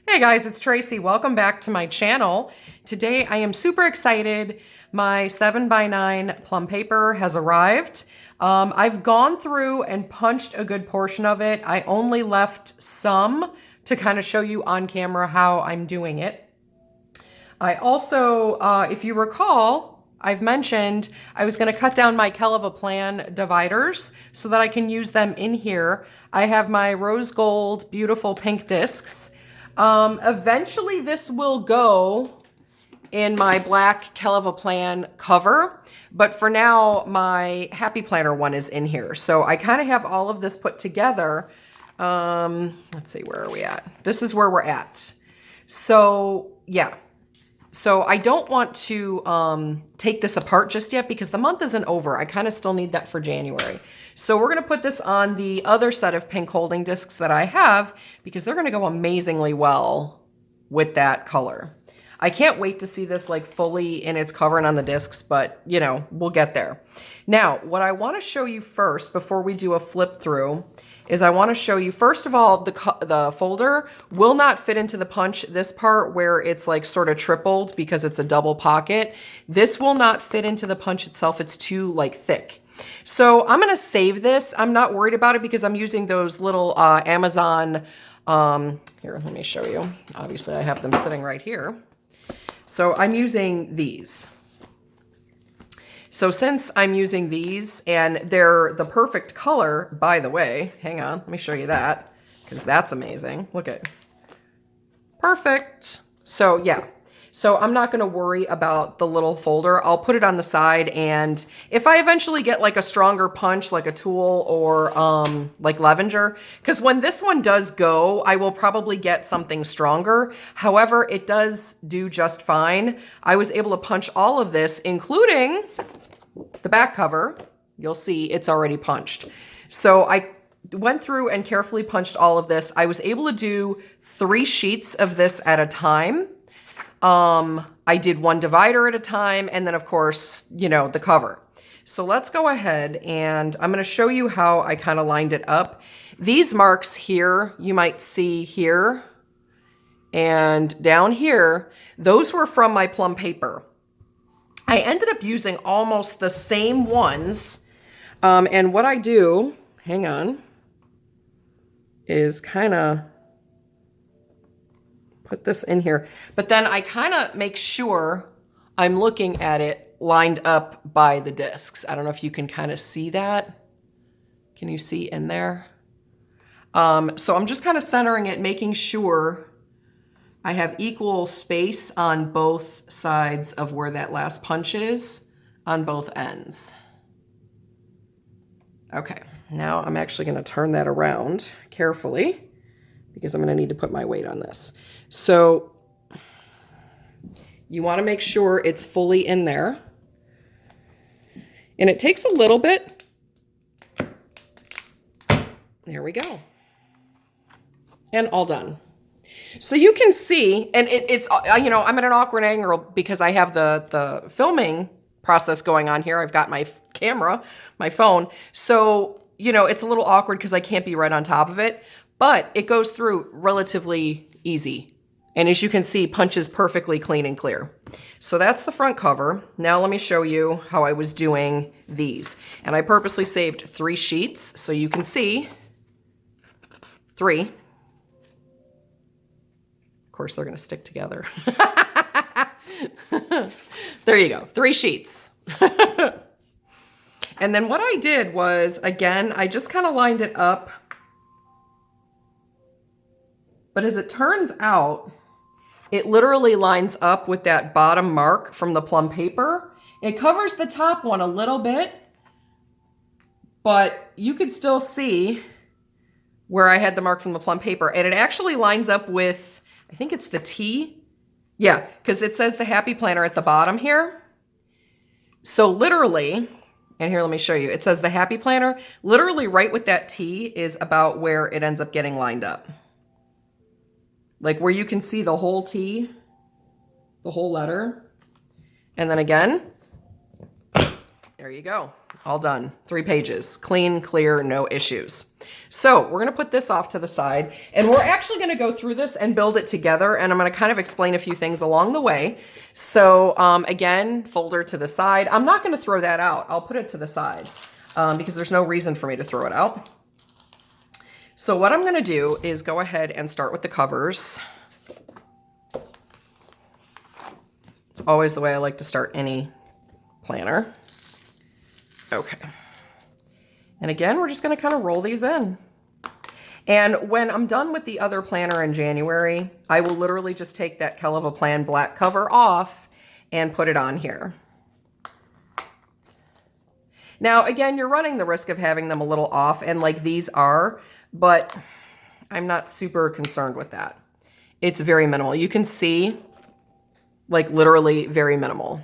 Hey guys, it's Tracy. Welcome back to my channel. Today I am super excited. My 7x9 plum paper has arrived. I've gone through and punched a good portion of it. I only left some to kind of show you on camera how I'm doing it. I also, if you recall, I've mentioned I was going to cut down my Plan dividers so that I can use them in here. I have my rose gold beautiful pink discs. Eventually this will go in my black Plan cover, but for now my Happy Planner one is in here. So I kind of have all of this put together. Let's see, where are we at? This is where we're at. So yeah. So I don't want to take this apart just yet because the month isn't over. I kind of still need that for January. So we're going to put this on the other set of pink holding discs that I have because they're going to go amazingly well with that color. I can't wait to see this like fully in its cover and on the discs, but you know, we'll get there. Now, what I want to show you first before we do a flip through is I want to show you, first of all, the folder will not fit into the punch. This part where it's like sort of tripled because it's a double pocket, this will not fit into the punch itself. It's too like thick. So I'm going to save this. I'm not worried about it because I'm using those little Amazon, here, let me show you. Obviously I have them sitting right here. So I'm using these. So since I'm using these and they're the perfect color, by the way, hang on, let me show you that because that's amazing. Look at, perfect. So yeah, so I'm not gonna worry about the little folder. I'll put it on the side, and if I eventually get like a stronger punch, like a Tool or like Levenger, because when this one does go, I will probably get something stronger. However, it does do just fine. I was able to punch all of this, including the back cover. You'll see it's already punched. So I went through and carefully punched all of this. I was able to do 3 sheets of this at a time. I did 1 divider at a time, and then of course, you know, the cover. So let's go ahead and I'm going to show you how I kind of lined it up. These marks here, you might see here and down here, those were from my plum paper. I ended up using almost the same ones. And what I do, hang on, is kind of put this in here. But then I kind of make sure I'm looking at it lined up by the discs. I don't know if you can kind of see that. Can you see in there? So I'm just kind of centering it, making sure I have equal space on both sides of where that last punch is on both ends. Okay, now I'm actually going to turn that around carefully because I'm going to need to put my weight on this. So you want to make sure it's fully in there. And it takes a little bit. There we go. And all done. So you can see, and it's, you know, I'm at an awkward angle because I have the filming process going on here. I've got my camera, my phone. So, you know, it's a little awkward because I can't be right on top of it, but it goes through relatively easy. And as you can see, punches perfectly clean and clear. So that's the front cover. Now let me show you how I was doing these. And I purposely saved 3 sheets so you can see 3. Of course, they're going to stick together. There you go, 3 sheets. And then what I did was, again, I just kind of lined it up. But as it turns out, it literally lines up with that bottom mark from the plum paper. It covers the top one a little bit, but you could still see where I had the mark from the plum paper. And it actually lines up with, I think it's the T. Yeah, because it says the Happy Planner at the bottom here. So literally, and here, let me show you. It says the Happy Planner. Literally right with that T is about where it ends up getting lined up. Like where you can see the whole T, the whole letter. And then again, There you go. All done. 3 pages. Clean, clear, no issues. So we're going to put this off to the side, and we're actually going to go through this and build it together, and I'm going to kind of explain a few things along the way. So again, folder to the side. I'm not going to throw that out. I'll put it to the side because there's no reason for me to throw it out. So what I'm going to do is go ahead and start with the covers. It's always the way I like to start any planner. Okay. And again, we're just going to kind of roll these in. And when I'm done with the other planner in January, I will literally just take that Kell of a Plan black cover off and put it on here. Now, again, you're running the risk of having them a little off, and like these are, but I'm not super concerned with that. It's very minimal. You can see, like literally very minimal.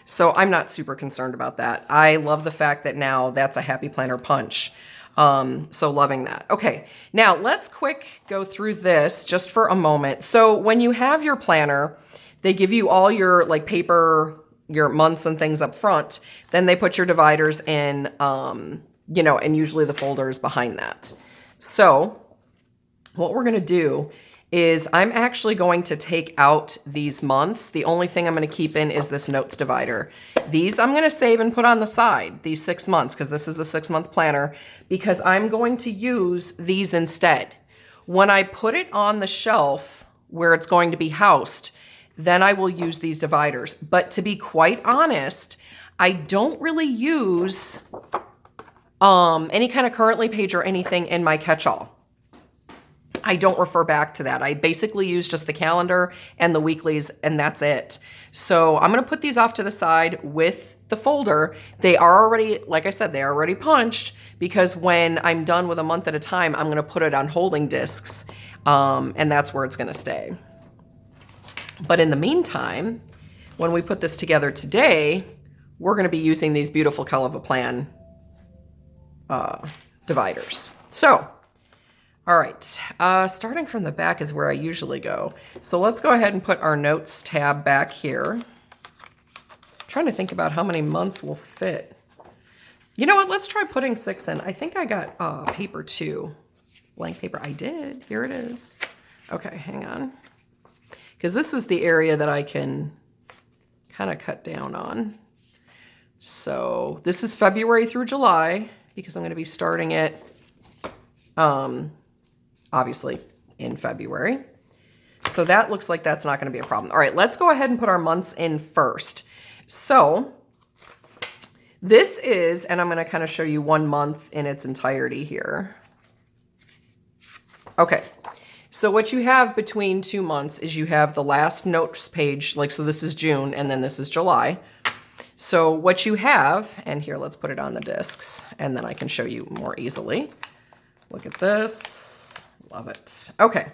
So I'm not super concerned about that. I love the fact that now that's a Happy Planner punch. So loving that. Okay, now let's quick go through this just for a moment. So when you have your planner, they give you all your like paper, your months and things up front. Then they put your dividers in, you know, and usually the folder is behind that. So what we're going to do is I'm actually going to take out these months. The only thing I'm going to keep in is this notes divider. These I'm going to save and put on the side, these 6 months, because this is a 6-month planner, because I'm going to use these instead. When I put it on the shelf where it's going to be housed, then I will use these dividers. But to be quite honest, I don't really use any kind of currently page or anything in my catch-all. I don't refer back to that. I basically use just the calendar and the weeklies, and that's it. So I'm going to put these off to the side with the folder. They are already, like I said, they are already punched, because when I'm done with a month at a time, I'm going to put it on holding discs, and that's where it's going to stay. But in the meantime, when we put this together today, we're going to be using these beautiful Kell of a Plan dividers. So, all right, starting from the back is where I usually go. So let's go ahead and put our notes tab back here. I'm trying to think about how many months will fit. You know what, let's try putting 6 in. I think I got paper too. Blank paper, I did, here it is. Okay, hang on. Because this is the area that I can kind of cut down on. So this is February through July, because I'm gonna be starting it, obviously in February. So that looks like that's not going to be a problem. All right, let's go ahead and put our months in first. So this is, and I'm going to kind of show you 1 month in its entirety here. Okay, so what you have between 2 months is you have the last notes page, like, so this is June and then this is July. So what you have, and here, let's put it on the discs and then I can show you more easily. Look at this. Love it. Okay,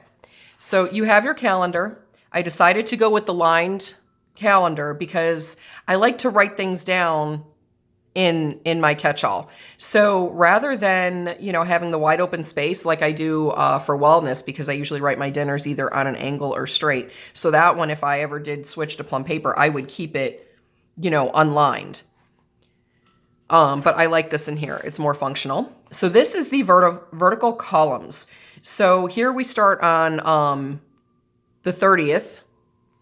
so you have your calendar. I decided to go with the lined calendar because I like to write things down in my catch-all. So rather than, you know, having the wide open space like I do for wellness, because I usually write my dinners either on an angle or straight. So that one, if I ever did switch to plum paper, I would keep it, you know, unlined. But I like this in here. It's more functional. So this is the vertical columns. So here we start on the 30th.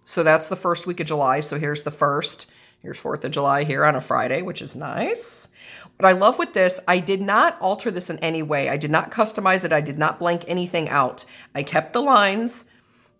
So that's the first week of July. So here's the 1st. Here's 4th of July here on a Friday, which is nice. What I love with this, I did not alter this in any way. I did not customize it. I did not blank anything out. I kept the lines.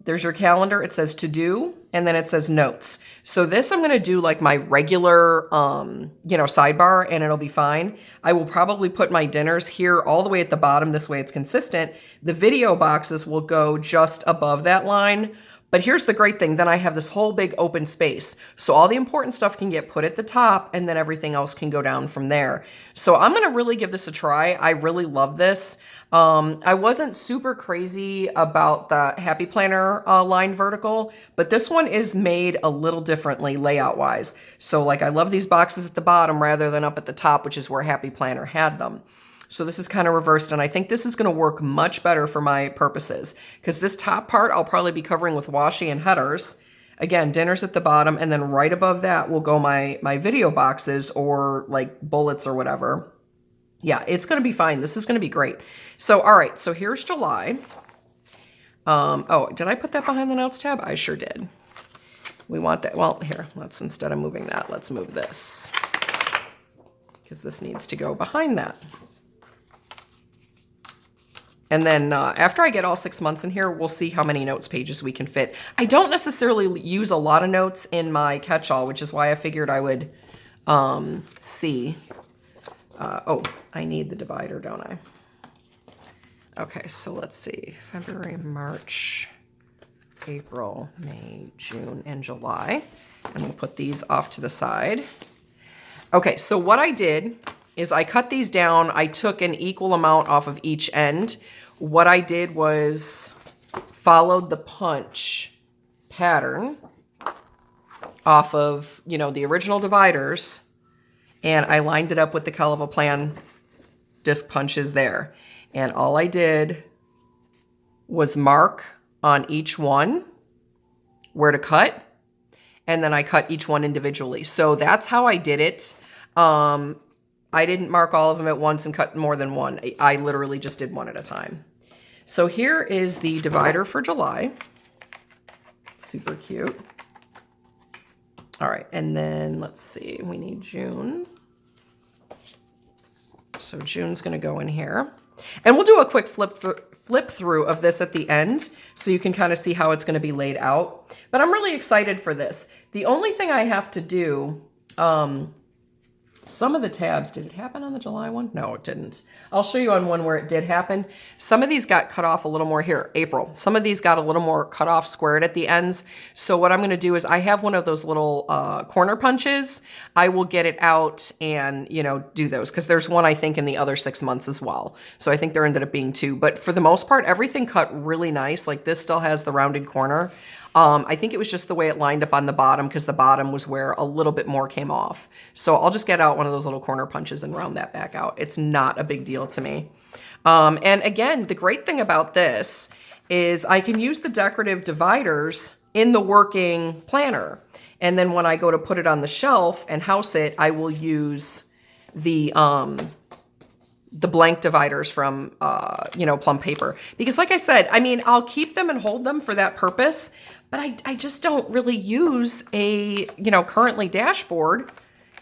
There's your calendar. It says to do, and then it says notes. So this I'm going to do like my regular, you know, sidebar, and it'll be fine. I will probably put my dinners here all the way at the bottom. This way it's consistent. The video boxes will go just above that line. But here's the great thing. Then I have this whole big open space. So all the important stuff can get put at the top, and then everything else can go down from there. So I'm going to really give this a try. I really love this. I wasn't super crazy about the Happy Planner line vertical, but this one is made a little differently layout wise. So like I love these boxes at the bottom rather than up at the top, which is where Happy Planner had them. So this is kind of reversed, and I think this is going to work much better for my purposes, because this top part I'll probably be covering with washi and headers, Again, dinner's at the bottom, and then right above that will go my video boxes or like bullets or whatever. Yeah, it's going to be fine. This is going to be great. So, all right, so here's July. Oh, did I put that behind the notes tab? I sure did. We want that. Well, here, let's, instead of moving that, let's move this, because this needs to go behind that. And then after I get all 6 months in here, we'll see how many notes pages we can fit. I don't necessarily use a lot of notes in my catch-all, which is why I figured I would see. Oh, I need the divider, don't I? Okay, so let's see. February, March, April, May, June, and July. And we'll put these off to the side. Okay, so what I did is I cut these down. I took an equal amount off of each end. What I did was followed the punch pattern off of, you know, the original dividers, and I lined it up with the Plum disc punches there. And all I did was mark on each one where to cut, and then I cut each one individually. So that's how I did it. I didn't mark all of them at once and cut more than one. I literally just did one at a time. So here is the divider for July. Super cute. All right, and then let's see, we need June. So June's gonna go in here. And we'll do a quick flip through of this at the end so you can kind of see how it's gonna be laid out. But I'm really excited for this. The only thing I have to do, some of the tabs, did it happen on the July one? No, it didn't. I'll show you on one where it did happen. Some of these got cut off a little more here, April. Some of these got a little more cut off squared at the ends. So what I'm gonna do is I have one of those little corner punches. I will get it out and, you know, do those, because there's one I think in the other 6 months as well. So I think there ended up being 2, but for the most part, everything cut really nice. Like this still has the rounded corner. I think it was just the way it lined up on the bottom, because the bottom was where a little bit more came off. So I'll just get out one of those little corner punches and round that back out. It's not a big deal to me. And again, the great thing about this is I can use the decorative dividers in the working planner. And then when I go to put it on the shelf and house it, I will use the blank dividers from, you know, Plum paper. Because like I said, I mean, I'll keep them and hold them for that purpose, but I just don't really use a, you know, currently dashboard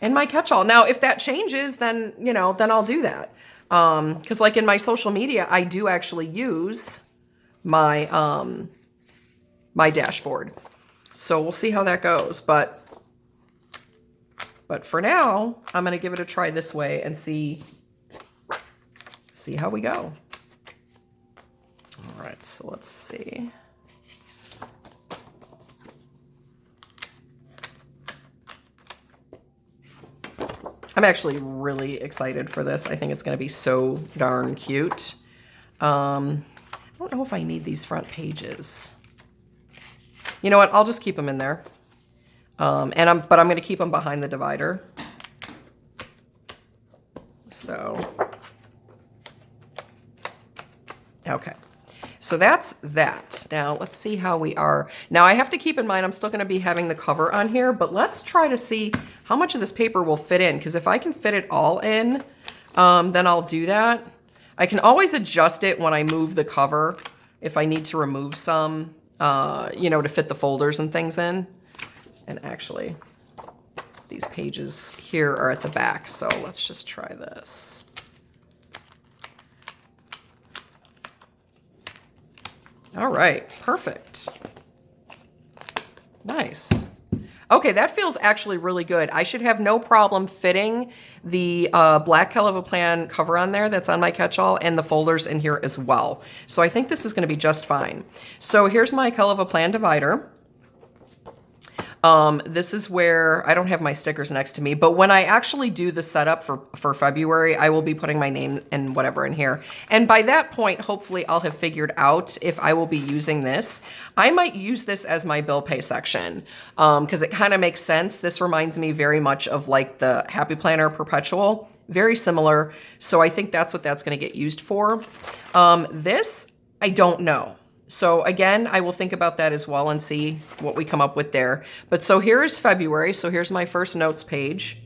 in my catch-all. Now, if that changes, then, you know, then I'll do that. Because like in my social media, I do actually use my, my dashboard. So we'll see how that goes. But for now, I'm going to give it a try this way and see how we go. All right, so let's see. I'm actually really excited for this. I think it's going to be so darn cute. I don't know if I need these front pages. You know what? I'll just keep them in there. But I'm going to keep them behind the divider. So, okay. So that's that. Now let's see how we are. Now I have to keep in mind I'm still going to be having the cover on here, but let's try to see how much of this paper will fit in, because if I can fit it all in, then I'll do that. I can always adjust it when I move the cover if I need to remove some, you know, to fit the folders and things in. And actually, these pages here are at the back, so let's just try this. All right, perfect. Nice. Okay, that feels actually really good. I should have no problem fitting the black Plum cover on there that's on my catch-all and the folders in here as well. So I think this is going to be just fine. So here's my Plum divider. This is where I don't have my stickers next to me, but when I actually do the setup for February, I will be putting my name and whatever in here. And by that point, hopefully I'll have figured out if I will be using this. I might use this as my bill pay section, because it kind of makes sense. This reminds me very much of like the Happy Planner Perpetual, very similar. So I think that's what that's going to get used for. This, I don't know. So again, I will think about that as well and see what we come up with there. But so here is February. So here's my first notes page.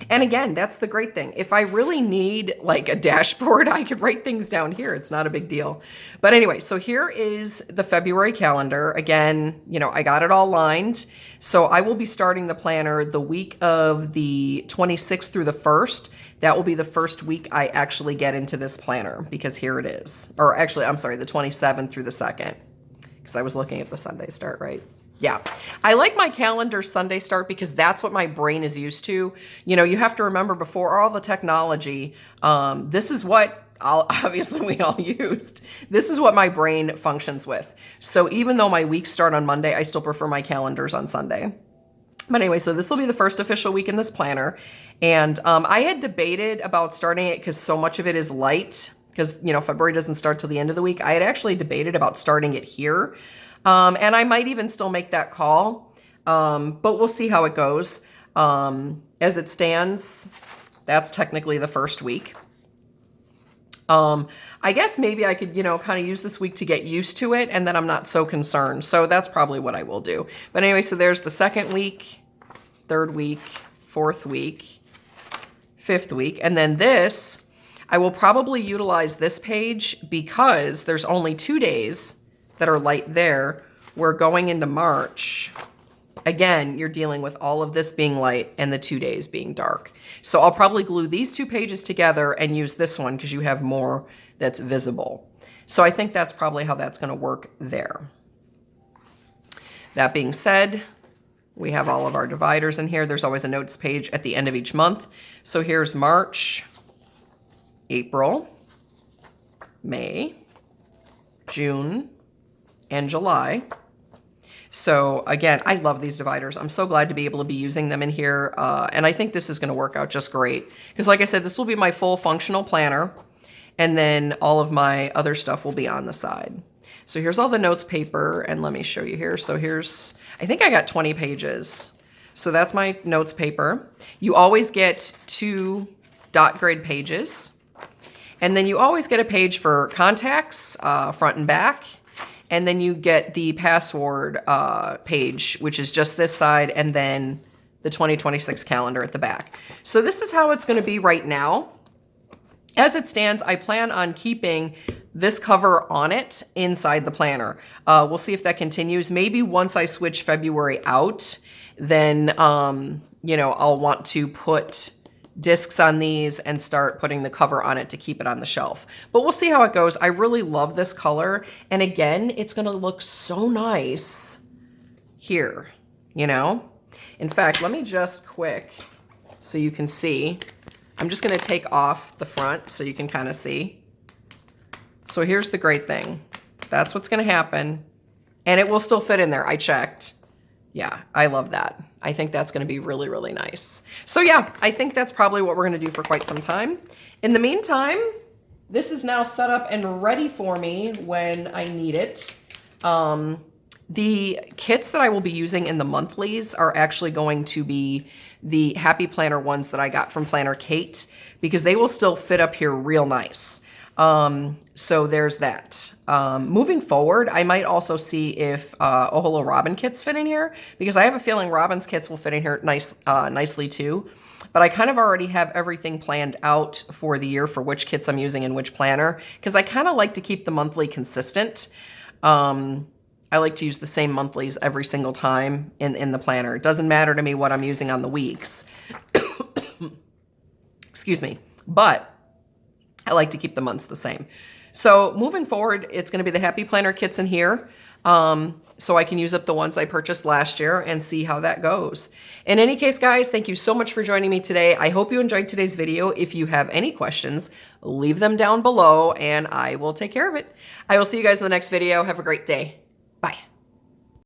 And again, that's the great thing. If I really need like a dashboard, I could write things down here. It's not a big deal. But anyway, so here is the February calendar. Again, you know, I got it all lined. So I will be starting the planner the week of the 26th through the 1st. That will be the first week I actually get into this planner, because here it is. Or actually, I'm sorry, the 27th through the 2nd, because I was looking at the Sunday start, right? Yeah, I like my calendar Sunday start because that's what my brain is used to. You know, you have to remember, before all the technology, this is what obviously we all used. This is what my brain functions with. So even though my weeks start on Monday, I still prefer my calendars on Sunday. But anyway, so this will be the first official week in this planner. And I had debated about starting it because so much of it is light, because, you know, February doesn't start till the end of the week. I had actually debated about starting it here. And I might even still make that call, but we'll see how it goes. As it stands, that's technically the first week. I guess maybe I could, you know, kind of use this week to get used to it, and then I'm not so concerned. So that's probably what I will do. But anyway, so there's the second week, third week, fourth week, fifth week, and then this, I will probably utilize this page because there's only 2 days that are light there. We're going into March. Again, you're dealing with all of this being light and the 2 days being dark. So I'll probably glue these 2 pages together and use this one because you have more that's visible. So I think that's probably how that's gonna work there. That being said, we have all of our dividers in here. There's always a notes page at the end of each month. So here's March, April, May, June, and July. So again, I love these dividers. I'm so glad to be able to be using them in here. And I think this is gonna work out just great. Because like I said, this will be my full functional planner. And then all of my other stuff will be on the side. So here's all the notes paper. And let me show you here. So here's, I think I got 20 pages. So that's my notes paper. You always get 2 dot grid pages. And then you always get a page for contacts, front and back. And then you get the password page, which is just this side, and then the 2026 calendar at the back. So this is how it's gonna be right now. As it stands, I plan on keeping this cover on it inside the planner. We'll see if that continues. Maybe once I switch February out, then you know, I'll want to put discs on these and start putting the cover on it to keep it on the shelf. But we'll see how it goes. I really love this color. And again, it's gonna look so nice here, you know? In fact, let me just quick, so you can see. I'm just gonna take off the front so you can kind of see. So here's the great thing. That's what's gonna happen. And it will still fit in there, I checked. Yeah, I love that. I think that's gonna be really, really nice. So yeah, I think that's probably what we're gonna do for quite some time. In the meantime, this is now set up and ready for me when I need it. The kits that I will be using in the monthlies are actually going to be the Happy Planner ones that I got from Planner Kate, because they will still fit up here real nice. So there's that. Moving forward, I might also see if Oh Hello Robin kits fit in here, because I have a feeling Robin's kits will fit in here nicely too. But I kind of already have everything planned out for the year for which kits I'm using in which planner, because I kind of like to keep the monthly consistent. I like to use the same monthlies every single time in the planner. It doesn't matter to me what I'm using on the weeks. Excuse me. But I like to keep the months the same. So moving forward, it's going to be the Happy Planner kits in here. So I can use up the ones I purchased last year and see how that goes. In any case, guys, thank you so much for joining me today. I hope you enjoyed today's video. If you have any questions, leave them down below and I will take care of it. I will see you guys in the next video. Have a great day. Bye.